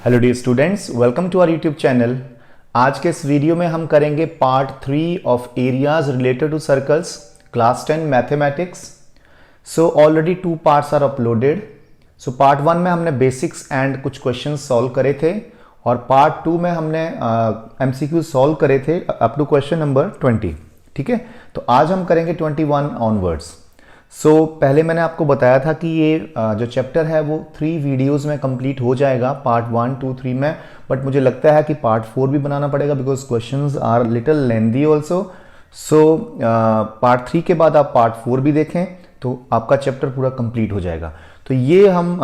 Hello dear students, welcome to our YouTube channel. आज के इस वीडियो में हम करेंगे part 3 of areas related to circles class 10 mathematics. So already 2 parts are uploaded. So part 1 में हमने बेसिक्स एंड कुछ क्वेश्चंस सॉल्व करे थे और पार्ट 2 में हमने एमसीक्यू सॉल्व करे थे अप टू क्वेश्चन नंबर 20। ठीक है, तो आज हम करेंगे 21 ऑनवर्ड्स। पहले मैंने आपको बताया था कि ये जो चैप्टर है वो 3 वीडियोस में कंप्लीट हो जाएगा, पार्ट 1, 2, 3 में। बट मुझे लगता है कि पार्ट 4 भी बनाना पड़ेगा because questions are little lengthy also. Part 3 के बाद आप पार्ट 4 भी देखें तो आपका चैप्टर पूरा कंप्लीट हो जाएगा। तो ये हम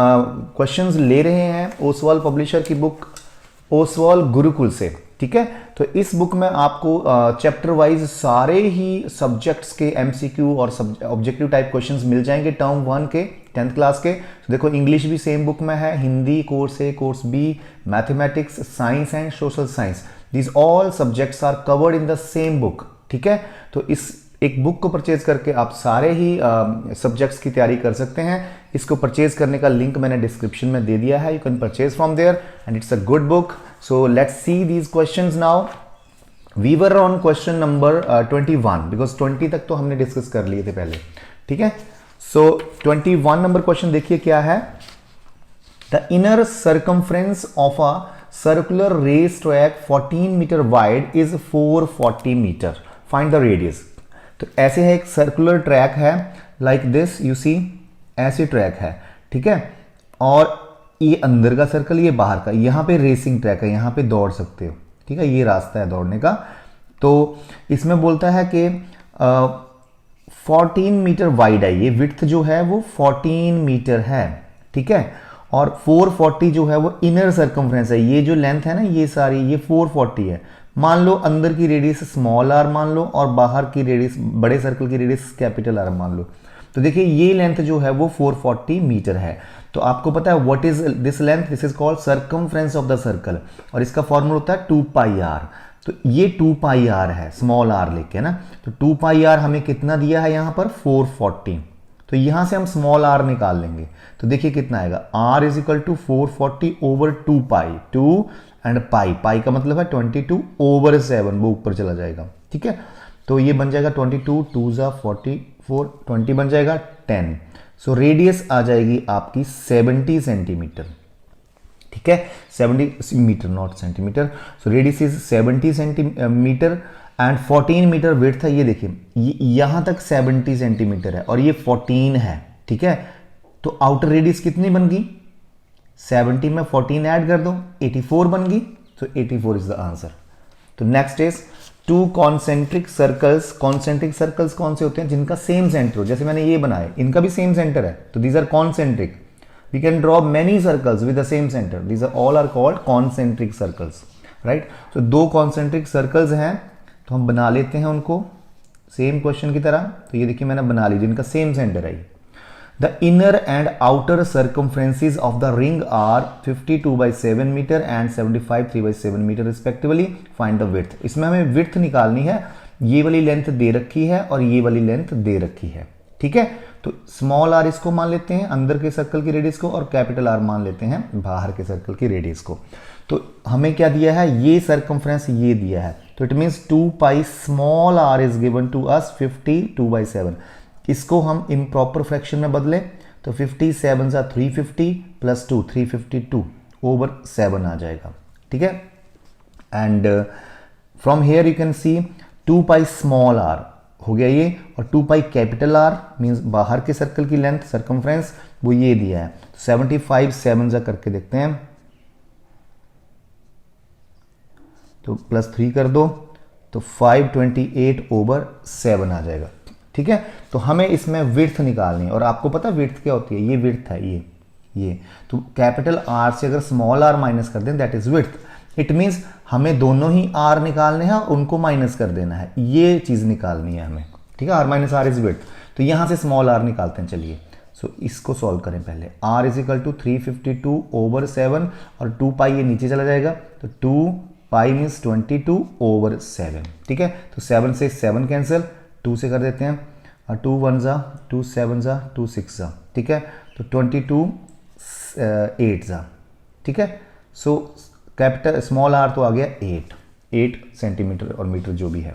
क्वेश्चंस ले रहे हैं ओसवाल पब्लिशर की बुक ओसवाल गुरुकुल से। ठीक है, तो इस बुक में आपको चैप्टर वाइज सारे ही सब्जेक्ट्स के एमसीक्यू और ऑब्जेक्टिव टाइप क्वेश्चंस मिल जाएंगे टर्म 1 के 10th क्लास के। तो देखो, इंग्लिश भी सेम बुक में है, Hindi course A, course B, mathematics, science and social science, these all subjects are covered in the same book. ठीक है, तो इस एक बुक को परचेज करके आप सारे ही सब्जेक्ट्स की तैयारी कर सकते हैं। इसको परचेज करने का लिंक मैंने डिस्क्रिप्शन में दे दिया है, you can purchase from there and it's a good book. So let's see these questions now. We were on question number 21 because 20 तक तो हमने डिस्कस कर लिए थे पहले। ठीक है, सो 21 नंबर क्वेश्चन देखिए क्या है। The inner circumference of a circular race track 14 metre wide is 440 metre, find the radius. तो ऐसे है, एक सर्कुलर ट्रैक है लाइक दिस, यू सी, ऐसे ट्रैक है। ठीक है, और ये अंदर का सर्कल, ये बाहर का। यहाँ पे रेसिंग ट्रैक है, यहाँ पे दौड़ सकते हो। ठीक है, ये रास्ता है दौड़ने का। तो इसमें बोलता है कि 14 मीटर वाइड है, ये विड्थ जो है वो 14 मीटर है। ठीक है, और 440 जो है वो इनर सर्कमफ्रेंस है। ये जो लेंथ है ना, ये सारी, ये 440 है। मान लो अंदर की रेडियस स्मॉल आर मान लो और बाहर की रेडियस, बड़े सर्कल की रेडियस कैपिटल आर मान लो। तो देखिए, ये लेंथ जो है वो 440 मीटर है। तो आपको पता है what is this length, this is called circumference of the circle, और इसका फॉर्मूला होता है 2 पाई आर। तो ये 2 पाई आर है, स्मॉल आर लेके ना। तो 2 पाई आर हमें कितना दिया है यहाँ पर, 440। तो यहां से हम स्मॉल आर निकाल लेंगे तो देखिए कितना आएगा, r is equal to 440 over 2 pi, 2 and pi, pi का मतलब है 22 ओवर 7, वो ऊपर चला जाएगा। ठीक है, तो ये बन जाएगा 22, 2 जा 44, 20 बन जाएगा 10। सो रेडियस आ जाएगी आपकी 70 सेंटीमीटर। ठीक है, 70 metre not centimetre. So radius is 70 centimetre and 14 metre width है। ये देखिए, यहां तक 70 सेंटीमीटर है और ये 14 है। ठीक है, तो आउटर रेडियस कितनी बन गई, 70 में 14 ऐड कर दो, 84 बन गई। तो 84 इज द आंसर। तो next is 2 concentric circles. Concentric circles कौन से होते हैं, जिनका सेम सेंटर हो। जैसे मैंने ये बनाए, इनका भी सेम सेंटर है, तो these are concentric. We can draw many circles with the same centre, these are all are called concentric circles, right. तो 2 कॉन्सेंट्रिक सर्कल्स हैं, तो हम बना लेते हैं उनको सेम क्वेश्चन की तरह। तो ये देखिए मैंने बना ली, जिनका सेम सेंटर है। The inner and outer circumferences of the ring are 52/7 meter and 75/3/7 meter respectively. Find the width. इसमें हमें width निकालनी है। ये वाली लेंथ दे रखी है और ये वाली लेंथ दे रखी है। ठीक है, तो स्मॉल आर इसको मान लेते हैं, अंदर के सर्कल की रेडियस को, और कैपिटल आर मान लेते हैं बाहर के सर्कल की रेडियस को। तो हमें क्या दिया है, ये सर्कमफ्रेंस ये दिया है। तो it means 2 pi small R is given to us 52/7। इसको हम इम्प्रॉपर फ्रैक्शन में बदलें तो 57 जा 350 प्लस 2, 352 ओवर 7 आ जाएगा। ठीक है, and from here you can see 2 pi small R हो गया ये, और 2 पाई कैपिटल आर मीन्स बाहर के सर्कल की लेंथ सर्कमफ्रेंस, वो ये दिया है। 75 7 जा करके देखते हैं, तो प्लस 3 कर दो तो 528 ओवर 7 आ जाएगा। ठीक है, तो हमें इसमें विड्थ निकालनी है, और आपको पता विड्थ क्या होती है, ये विड्थ है, ये तो कैपिटल आर से अगर स्मॉल आर माइनस कर दें that is width. It means हमें दोनों ही आर निकालने हैं, उनको माइनस कर देना है, ये चीज निकालनी है हमें। ठीक है, R minus R is width. तो यहां से स्मॉल आर निकालते हैं, चलिए। सो इसको सॉल्व करें पहले। R is equal to 352 over 7 और 2 पाई ये नीचे चला जाएगा, तो 2 पाई मीन्स 22 ओवर 7। ठीक है, तो 7 से 7 कैंसिल, 2 से कर देते हैं, 2 1 जा 2 7 जा 2 6 जा। ठीक है, तो 22 8 जा। ठीक है, सो कैपिटल स्मॉल आर तो आ गया 8 सेंटीमीटर और मीटर जो भी है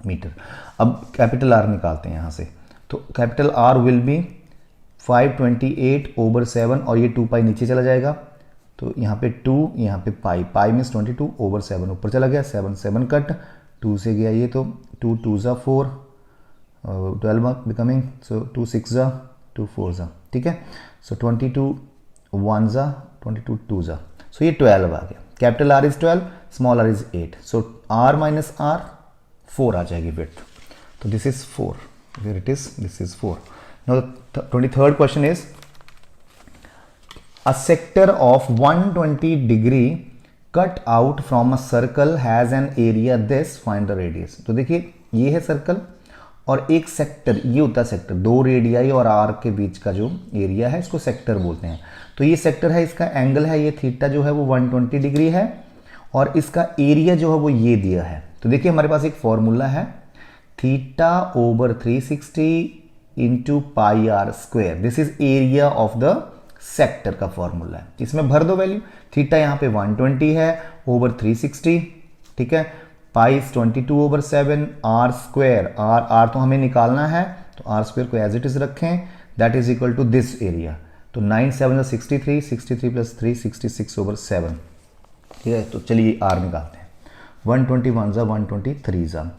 मीटर। अब कैपिटल आर निकालते हैं यहाँ से, तो कैपिटल आर विल बी 528/7 और ये 2 पाई नीचे चला जाएगा, तो यहाँ पे 2, यहाँ पे पाई, पाई मीन्स 22/7 ऊपर चला गया, 7 कट, 2 से गया ये, तो 2 2 ज़ा 4, 12 बिकमिंग, सो 2 6 ज़ा 2 4 ज़ा, ठीक है। सो 22 1 ज़ा 22 2 ज़ा, सो ये 12 आ गया। Capital R is 12, small R is 8, so R minus R 4 आ जाएगी विड्थ, तो this is 4, here it is, this is 4. Now the 23rd question is a sector of 120 degree cut out from a circle has an area this, find the radius. तो देखिए ये है circle और एक sector, ये होता है सेक्टर, 2 रेडियाई और आर के बीच का जो एरिया है इसको सेक्टर बोलते हैं। तो ये सेक्टर है, इसका एंगल है ये थीटा जो है वो 120 डिग्री है और इसका एरिया जो है वो ये दिया है। तो देखिए हमारे पास एक फॉर्मूला है, theta over 360 into pi R square, this is area of the sector का फॉर्मूला है। इसमें भर दो वैल्यू, थीटा यहाँ पे 120 है ओवर 360, ठीक है, पाई 22/7, आर स्क्वायर, आर तो हमें निकालना है, तो आर स्क्वायर को एज इट इज रखें, that is equal to this area, तो 9 7 63, 63 प्लस 3 66/7, ठीक है। तो चलिए आर निकालते हैं, 121 ज़ा 123 ज़ा,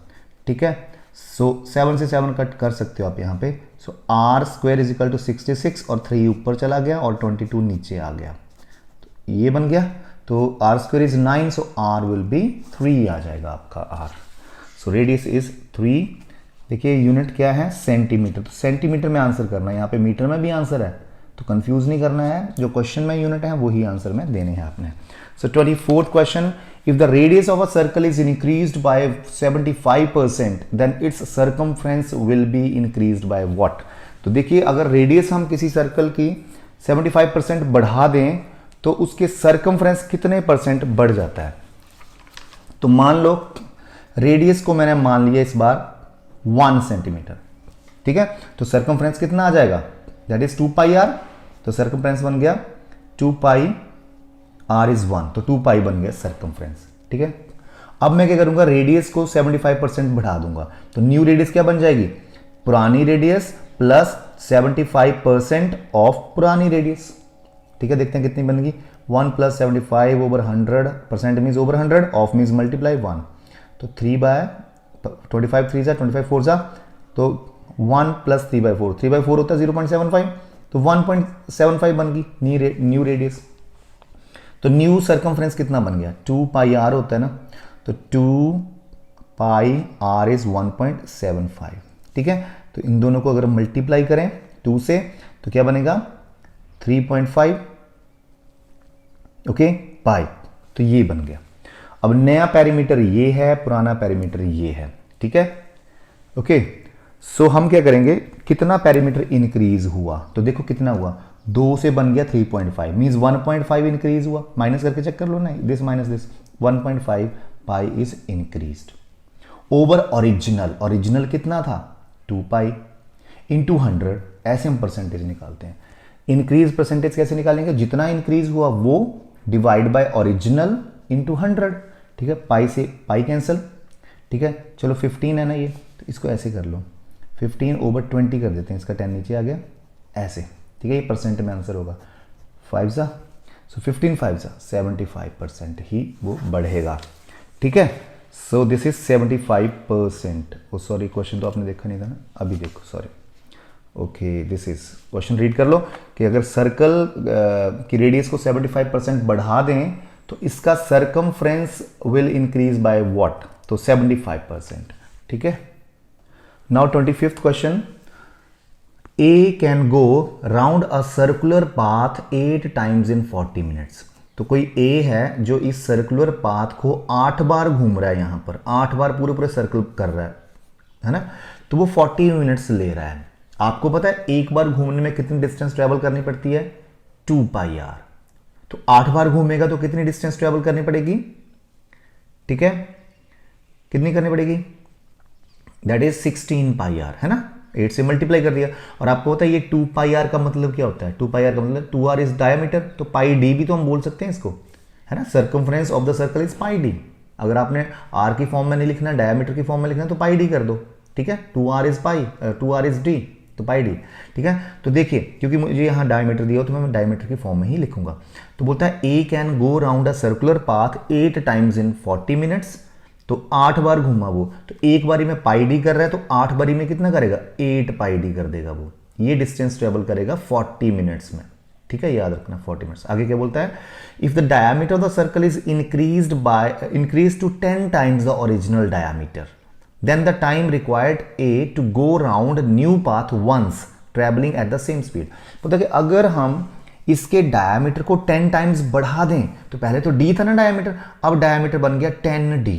ठीक है। सो 7 से 7 कट कर सकते हो आप यहाँ पे, so r square is equal to 66 और 3 ऊपर चला गया और 22 नीचे आ गया, तो ये बन गया, तो R square is 9, so R will be 3 आ जाएगा आपका आर। So radius is 3। देखिए यूनिट क्या है, सेंटीमीटर, तो सेंटीमीटर में आंसर करना है, यहाँ पे मीटर में भी आंसर है, तो कंफ्यूज नहीं करना है, जो क्वेश्चन में यूनिट है वही आंसर में देने हैं आपने। सो 24th question, if the radius of a circle is increased by 75% then its circumference will be increased by what? तो देखिए अगर रेडियस हम किसी सर्कल की 75% बढ़ा दें तो उसके सर्कमफ्रेंस कितने परसेंट बढ़ जाता है। तो मान लो रेडियस को मैंने मान लिया इस बार 1 सेंटीमीटर, ठीक है, तो सर्कमफ्रेंस कितना आ जाएगा, दैट इज 2 पाई आर, तो सर्कमफ्रेंस बन गया 2 पाई आर इज 1, तो 2 पाई बन गया सर्कमफ्रेंस, ठीक है। अब मैं क्या करूंगा, रेडियस को 75% बढ़ा दूंगा, तो न्यू रेडियस क्या बन जाएगी, पुरानी रेडियस प्लस 75% ऑफ पुरानी रेडियस, ठीक है। देखते हैं कितनी बनेगी, 1 plus 75/100% means over 100, of means multiply 1, तो 3/25 3 जा 25 4 जा, तो 1 प्लस 3/4, 3/4 होता है 0.75, तो 1.75 बन गई न्यू रेडियस। तो न्यू सर्कमफ्रेंस कितना बन गया, 2 पाई आर होता है ना, तो 2 पाई आर इज 1.75, ठीक है। तो इन दोनों को अगर मल्टीप्लाई करें 2 से तो क्या बनेगा 3.5, ओके, पाई, तो ये बन गया। अब नया पैरामीटर ये है, पुराना पैरामीटर ये है, ठीक है, ओके। सो हम क्या करेंगे, कितना पैरामीटर इंक्रीज हुआ, तो देखो कितना हुआ, 2 से बन गया 3.5 मीन्स 1.5 इंक्रीज हुआ, माइनस करके चेक कर लो ना, this minus this, 1.5 pi is increased over original कितना था 2 पाई इंटू 100, ऐसे हम परसेंटेज निकालते हैं। इंक्रीज परसेंटेज कैसे निकालेंगे, जितना इंक्रीज हुआ वो डिवाइड बाय ओरिजिनल इंटू 100, ठीक है, पाई से पाई कैंसिल, ठीक है। चलो 15 है ना ये, तो इसको ऐसे कर लो, 15/20 कर देते हैं, इसका 10 नीचे आ गया ऐसे, ठीक है, ये परसेंट में आंसर होगा 5 सा, सो 15 5 सा 75% ही वो बढ़ेगा, ठीक है। So this is 75%, oh sorry question तो आपने देखा नहीं था ना, अभी देखो, sorry, okay, this is question read कर लो कि अगर सर्कल की रेडियस को 75% बढ़ा दें तो इसका circumference will increase by what, तो 75%, ठीक है। Now 25th question, A can go round a circular path 8 times in 40 minutes। तो कोई A है जो इस सर्कुलर पाथ को 8 बार घूम रहा है, यहां पर 8 बार पूरे सर्कल कर रहा है ना, तो वो 40 मिनट्स ले रहा है। आपको पता है एक बार घूमने में कितनी डिस्टेंस ट्रेवल करनी पड़ती है, 2 पाई आर, तो 8 बार घूमेगा तो कितनी डिस्टेंस ट्रेवल करनी पड़ेगी, ठीक है, कितनी करनी पड़ेगी, दैट इज 16 पाई आर, है ना, 8 से मल्टीप्लाई कर दिया। और आपको पता है ये 2 पाई आर का मतलब क्या होता है, 2 पाई आर का मतलब 2 आर इज डायमीटर, तो पाई डी भी तो हम बोल सकते हैं इसको, है ना, circumference of the circle is pi D. अगर आपने आर की फॉर्म में नहीं लिखना, डायमीटर की फॉर्म में लिखना है तो पाई डी कर दो, ठीक है, 2r is pi, 2r is D, तो पाई डी, ठीक है। तो देखिए क्योंकि मुझे यहाँ डायमीटर दिया हो तो मैं डायमीटर की फॉर्म में ही लिखूंगा। तो बोलता है a can go round a circular path 8 times in 40 minutes, तो 8 बार घूमा वो, तो एक बारी में पाई डी कर रहा है तो 8 बारी में कितना करेगा, 8 पाई डी कर देगा वो, ये डिस्टेंस ट्रेवल करेगा 40 मिनट्स में, ठीक है, याद रखना 40 मिनट्स। आगे क्या बोलता है, if the diameter of the circle is increase to 10 times the original diameter, then the time required A to go round new path once traveling at the same speed। बोलता है कि अगर हम इसके डायमीटर को 10 टाइम्स बढ़ा दें, तो पहले तो D था ना डायमीटर, अब डायमीटर बन गया 10D,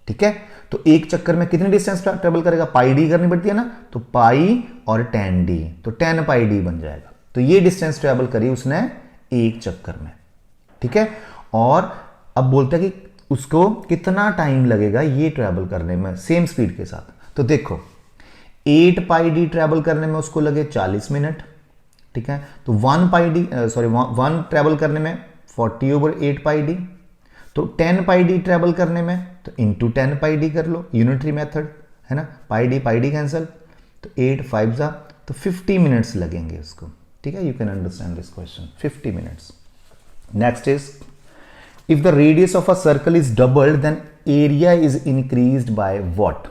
ठीक है। तो एक चक्कर में कितनी डिस्टेंस ट्रेवल करेगा, पाई डी करनी पड़ती है ना, तो पाई और 10D, तो 10 पाई डी बन जाएगा। तो ये डिस्टेंस ट्रेवल करी उसने एक चक्कर में, ठीक है। और अब बोलता है कि उसको कितना टाइम लगेगा ये ट्रैवल करने में सेम स्पीड के साथ। तो देखो 8 पाई डी ट्रैवल करने में उसको लगे 40 मिनट, ठीक है। तो 1 ट्रैवल करने में 40/8 पाई डी, तो 10 पाई डी ट्रैवल करने में तो इंटू 10 पाई डी कर लो, यूनिटरी मेथड है ना, पाई डी कैंसिल, तो 8 5 जा, तो 50 मिनट्स लगेंगे उसको, ठीक है। You can understand this question, 50 minutes. Next is if the radius of a circle is doubled then area is increased by what।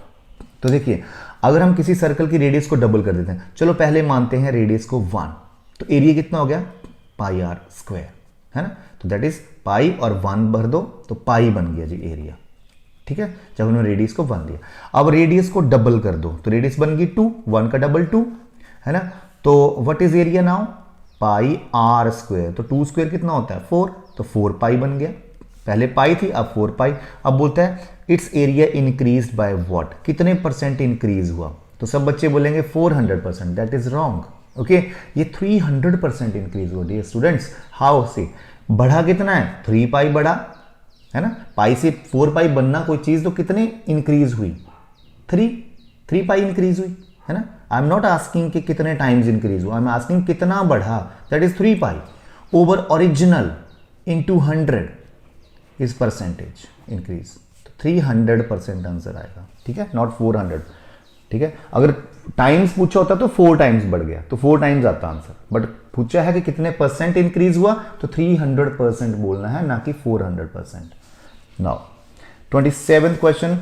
तो देखिए अगर हम किसी सर्कल की रेडियस को डबल कर देते हैं, चलो पहले मानते हैं रेडियस को 1, तो एरिया कितना हो गया, पाई आर स्क्वायर, है ना, तो दैट इज पाई और 1 भर दो तो पाई बन गया जी एरिया, ठीक है, जब उन्होंने रेडियस को 1 दिया। अब रेडियस को डबल कर दो तो रेडियस बन गई 2, 1 का डबल 2, है ना, तो what is area now, pi R square, तो 2 स्क्वायर कितना होता है 4, तो 4 पाई बन गया, पहले पाई थी अब 4 पाई। अब बोलता है it's area increased by what, कितने परसेंट इंक्रीज हुआ, तो सब बच्चे बोलेंगे 400%, दैट इज रॉन्ग, ओके, ये 300% इंक्रीज हुआ डियर स्टूडेंट्स। हाउ से, बढ़ा कितना है, 3 पाई बढ़ा, है ना, पाई से 4 पाई बनना कोई चीज तो कितने इंक्रीज हुई, 3 पाई इंक्रीज हुई, है ना। आई एम नॉट आस्किंग कि कितने टाइम्स इंक्रीज हुआ, आई एम आस्किंग कितना बढ़ा, that is 3 pi over original into 100 is percentage increase, तो 300% आंसर आएगा, ठीक है, नॉट 400, ठीक है। अगर टाइम्स पूछा होता तो 4 टाइम्स बढ़ गया तो 4 टाइम्स आता आंसर, बट पूछा है कि कितने परसेंट इंक्रीज हुआ तो 300% बोलना है, ना कि 400%। Now 27th question,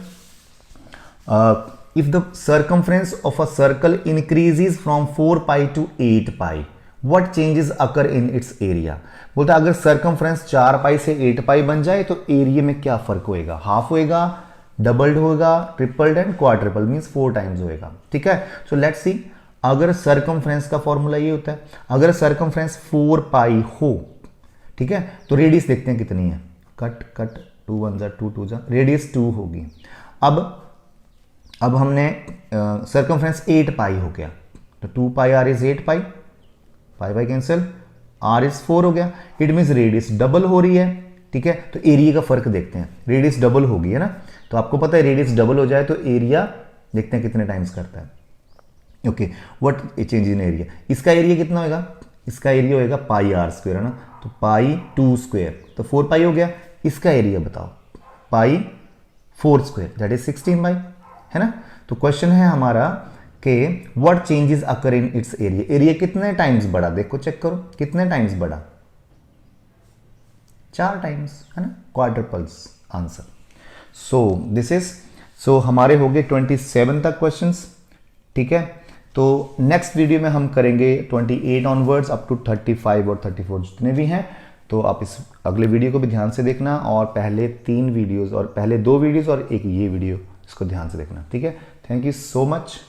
if the circumference of a circle increases from 4 pi to 8 pi what changes occur in its area। बोलता है अगर सर्कमफ्रेंस 4 पाई से 8 पाई बन जाए तो एरिया में क्या फर्क होएगा, हाफ होएगा, डबल्ड होगा, tripled and quadruple, means 4 times होएगा, ठीक है। सो लेट्स सी, अगर सर्कमफ्रेंस का फॉर्मूला ये होता है, अगर सर्कमफ्रेंस 4 पाई हो, ठीक है, तो रेडियस देखते हैं कितनी है, कट कट 2 1 जा 2 2 जा, रेडियस 2 होगी। अब हमने सर्कमफ्रेंस 8 पाई हो गया, तो 2 pi r is 8 pi, pi by cancel, r is 4 हो गया, इट मीन्स रेडियस डबल हो रही है, ठीक है। तो एरिया का फर्क देखते हैं, रेडियस डबल होगी, है ना, तो आपको पता है रेडियस डबल हो जाए तो एरिया देखते हैं कितने टाइम्स करता है, okay. What change in area, इसका एरिया कितना होगा, इसका एरिया होगा पाई आर स्क्वायर, है ना, तो पाई 2 स्क्वायर, तो 4 पाई हो गया, इसका एरिया बताओ, पाई 4 स्क्वायर, दैट इज 16 पाई, है ना। तो क्वेश्चन है हमारा कि what changes occur in its area, area कितने टाइम्स बढ़ा, देखो चेक करो कितने टाइम्स बढ़ा, 4 टाइम्स, है ना, क्वाड्रुपल्स आंसर। सो दिस इज, सो हमारे हो गए 27 तक क्वेश्चंस, ठीक है। तो नेक्स्ट वीडियो में हम करेंगे 28 ऑनवर्ड्स अप टू 35 और 34 जितने भी हैं, तो आप इस अगले वीडियो को भी ध्यान से देखना, और पहले 3 वीडियोस और पहले 2 वीडियोस और एक ये वीडियो, इसको ध्यान से देखना, ठीक है। Thank you so much.